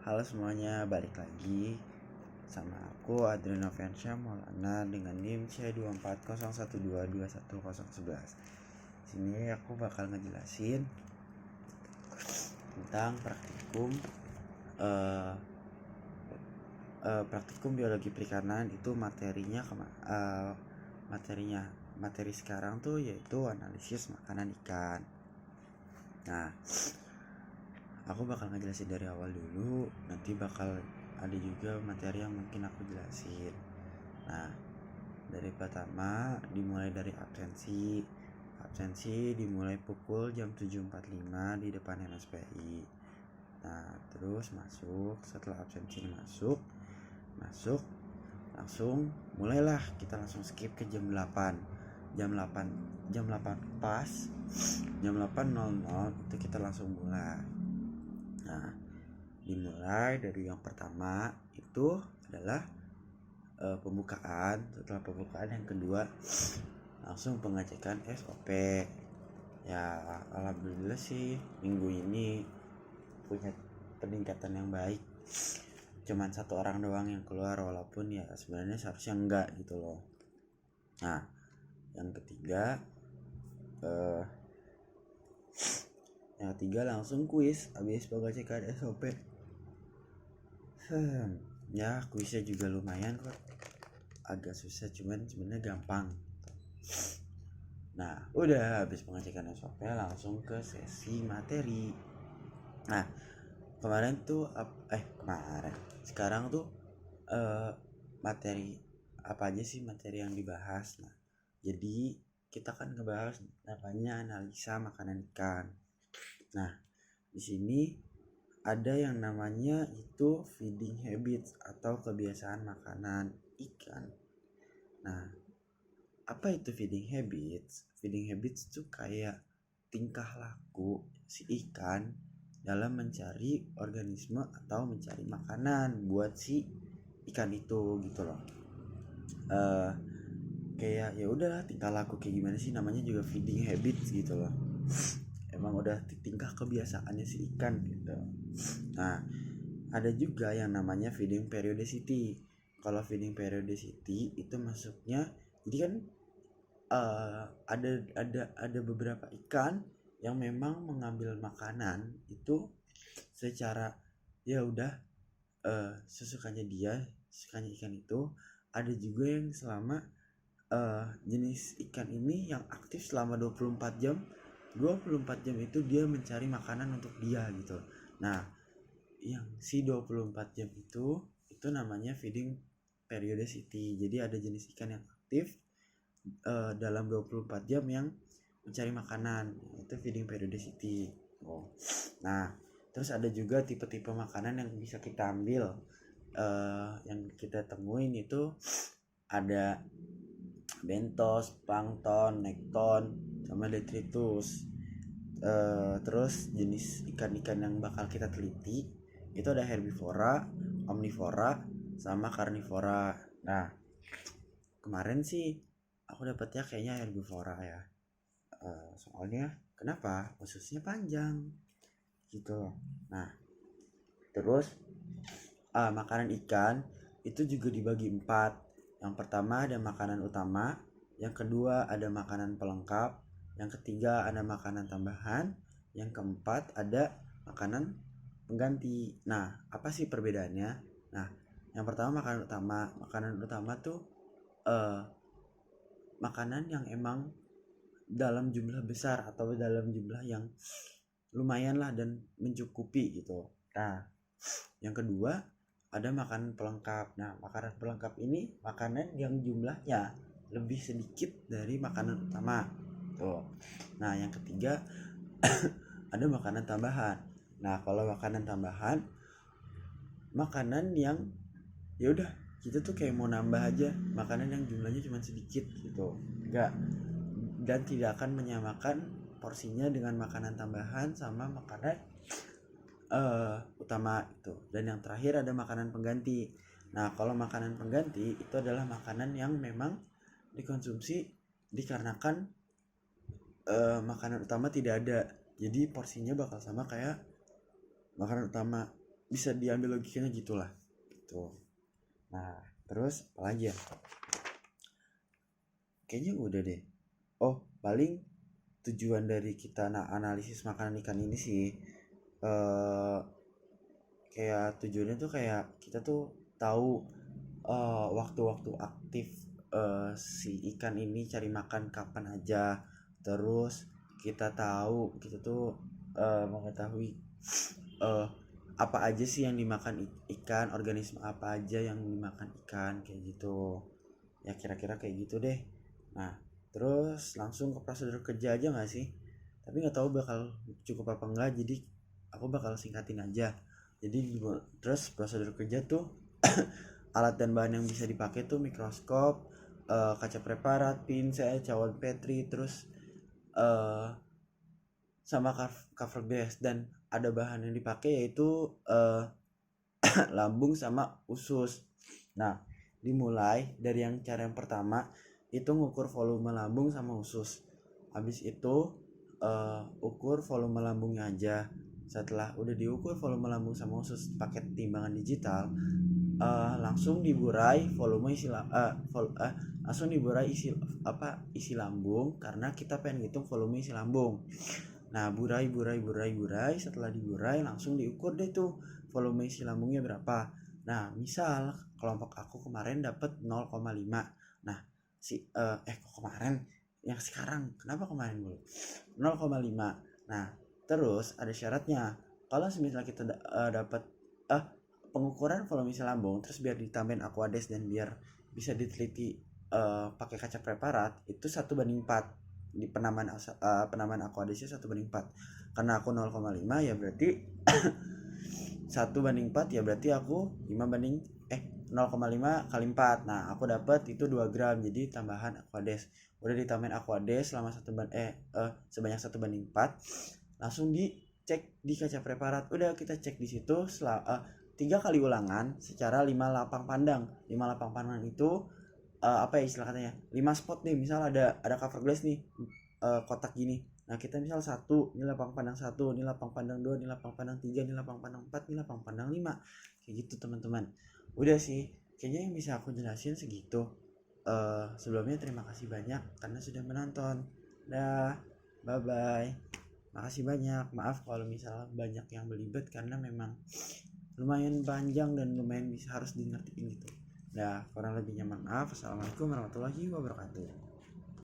Halo semuanya, balik lagi sama aku Adrian Novansyah Maulana dengan NIM C24012211011. Sini aku bakal ngejelasin tentang praktikum biologi perikanan. Itu materi sekarang tuh yaitu analisis makanan ikan. Nah, aku bakal ngejelasin dari awal dulu, nanti bakal ada juga materi yang mungkin aku jelasin. Nah, dari pertama dimulai dari absensi dimulai pukul jam 7.45 di depan NSPI. Nah, terus setelah absensi masuk langsung mulailah, kita langsung skip ke jam 8 pas jam 8.00 itu kita langsung mulai. Nah, dimulai dari yang pertama itu adalah pembukaan. Setelah pembukaan yang kedua langsung pengecekan SOP. Ya, alhamdulillah sih minggu ini punya peningkatan yang baik. Cuman 1 orang doang yang keluar, walaupun ya sebenarnya seharusnya enggak gitu loh. Nah, yang ketiga langsung kuis habis pengecekan SOP. Ya, kuisnya juga lumayan kok, agak susah cuman sebenarnya gampang. Nah, udah habis pengecekan SOP langsung ke sesi materi. Nah, sekarang tuh materi apa aja sih materi yang dibahas. Nah, jadi kita kan ngebahas namanya analisa makanan ikan. Nah, di sini ada yang namanya itu feeding habits atau kebiasaan makanan ikan. Nah, apa itu feeding habits? Feeding habits itu kayak tingkah laku si ikan dalam mencari organisme atau mencari makanan buat si ikan itu gitu loh. Kayak ya udahlah, tingkah laku kayak gimana sih, namanya juga feeding habits gitu loh. Emang udah tingkah kebiasaannya si ikan gitu. Nah, ada juga yang namanya feeding periodicity. Kalau feeding periodicity itu masuknya, jadi kan ada beberapa ikan yang memang mengambil makanan itu secara ya udah sesukanya ikan itu. Ada juga yang selama jenis ikan ini yang aktif selama 24 jam itu dia mencari makanan untuk dia gitu. Nah, yang si 24 jam itu namanya feeding periodicity. Jadi ada jenis ikan yang aktif dalam 24 jam yang mencari makanan, itu feeding periodicity. Nah, terus ada juga tipe-tipe makanan yang bisa kita ambil, yang kita temuin itu ada bentos, plankton, nekton, sama detritus. Terus jenis ikan-ikan yang bakal kita teliti itu ada herbivora, omnivora, sama karnivora. Nah, kemarin sih aku dapetnya kayaknya herbivora ya. Soalnya kenapa? Ususnya panjang gitu. Nah, terus makanan ikan itu juga dibagi 4. Yang pertama ada makanan utama, yang kedua ada makanan pelengkap, yang ketiga ada makanan tambahan, yang keempat ada makanan pengganti. Nah, apa sih perbedaannya? Nah, yang pertama makanan utama tuh makanan yang emang dalam jumlah besar atau dalam jumlah yang lumayan lah dan mencukupi gitu. Nah, yang kedua ada makanan pelengkap. Nah, makanan pelengkap ini makanan yang jumlahnya lebih sedikit dari makanan utama tuh. Nah, yang ketiga ada makanan tambahan. Nah, kalau makanan tambahan, makanan yang ya udah kita tuh kayak mau nambah aja makanan yang jumlahnya cuma sedikit gitu, dan tidak akan menyamakan porsinya dengan makanan tambahan sama makanan utama itu. Dan yang terakhir ada makanan pengganti. Nah, kalau makanan pengganti itu adalah makanan yang memang dikonsumsi dikarenakan makanan utama tidak ada, jadi porsinya bakal sama kayak makanan utama. bisa diambil logikanya gitulah gitu. Nah terus apa lagi ya, kayaknya udah deh. Oh paling tujuan dari kita analisis makanan ikan ini sih eh kayak tujuannya tuh kayak kita tuh tahu waktu-waktu aktif si ikan ini cari makan kapan aja. Terus kita tahu, kita tuh mengetahui eh, apa aja sih yang dimakan ikan, organisme apa aja yang dimakan ikan kayak gitu. Ya kira-kira kayak gitu deh. Nah terus langsung ke prosedur kerja aja nggak sih? Tapi nggak tahu bakal cukup apa enggak, jadi aku bakal singkatin aja. Jadi terus prosedur kerja tuh alat dan bahan yang bisa dipakai tuh mikroskop, kaca preparat, pincel, cawan petri, terus eh, sama cover glass. Dan ada bahan yang dipakai yaitu lambung sama usus. Nah dimulai dari cara yang pertama itu ngukur volume lambung sama usus. Habis itu ukur volume lambungnya aja. Setelah udah diukur volume lambung sama usus pakai timbangan digital, langsung diburai volume langsung diburai isi lambung, karena kita pengen ngitung volume isi lambung. Nah burai. Setelah diburai langsung diukur deh tuh volume isi lambungnya berapa. Nah misal kelompok aku kemarin dapat 0,5. Nah kok kemarin, yang sekarang kenapa kemarin dulu 0,5. Nah terus ada syaratnya, kalau misalnya kita dapat pengukuran volume isi lambung terus biar ditambahin Aquades dan biar bisa diteliti pakai kaca preparat, itu 1:4 di penamaan Aquadesnya 1:4. Karena aku 0,5 ya berarti 1:4 ya berarti aku 0,5 kali 4. Nah aku dapat itu 2 gram, jadi tambahan Aquades. Udah ditambahin Aquades selama sebanyak 1:4, langsung dicek di kaca preparat. Udah kita cek di situ 3 kali ulangan secara 5 lapang pandang. 5 lapang pandang itu apa ya istilah katanya, 5 spot nih. Misal ada cover glass nih, kotak gini. Nah kita misal 1, ini lapang pandang 1, ini lapang pandang 2, ini lapang pandang 3, ini lapang pandang 4, ini lapang pandang 5. Kayak gitu teman-teman. Udah sih, kayaknya yang bisa aku jelasin segitu. Sebelumnya terima kasih banyak karena sudah menonton. Dah, bye bye. Makasih banyak. Maaf kalau misalnya banyak yang belibet karena memang lumayan panjang dan lumayan harus di ngertiin gitu. Dah, kurang lebihnya maaf. Assalamualaikum warahmatullahi wabarakatuh.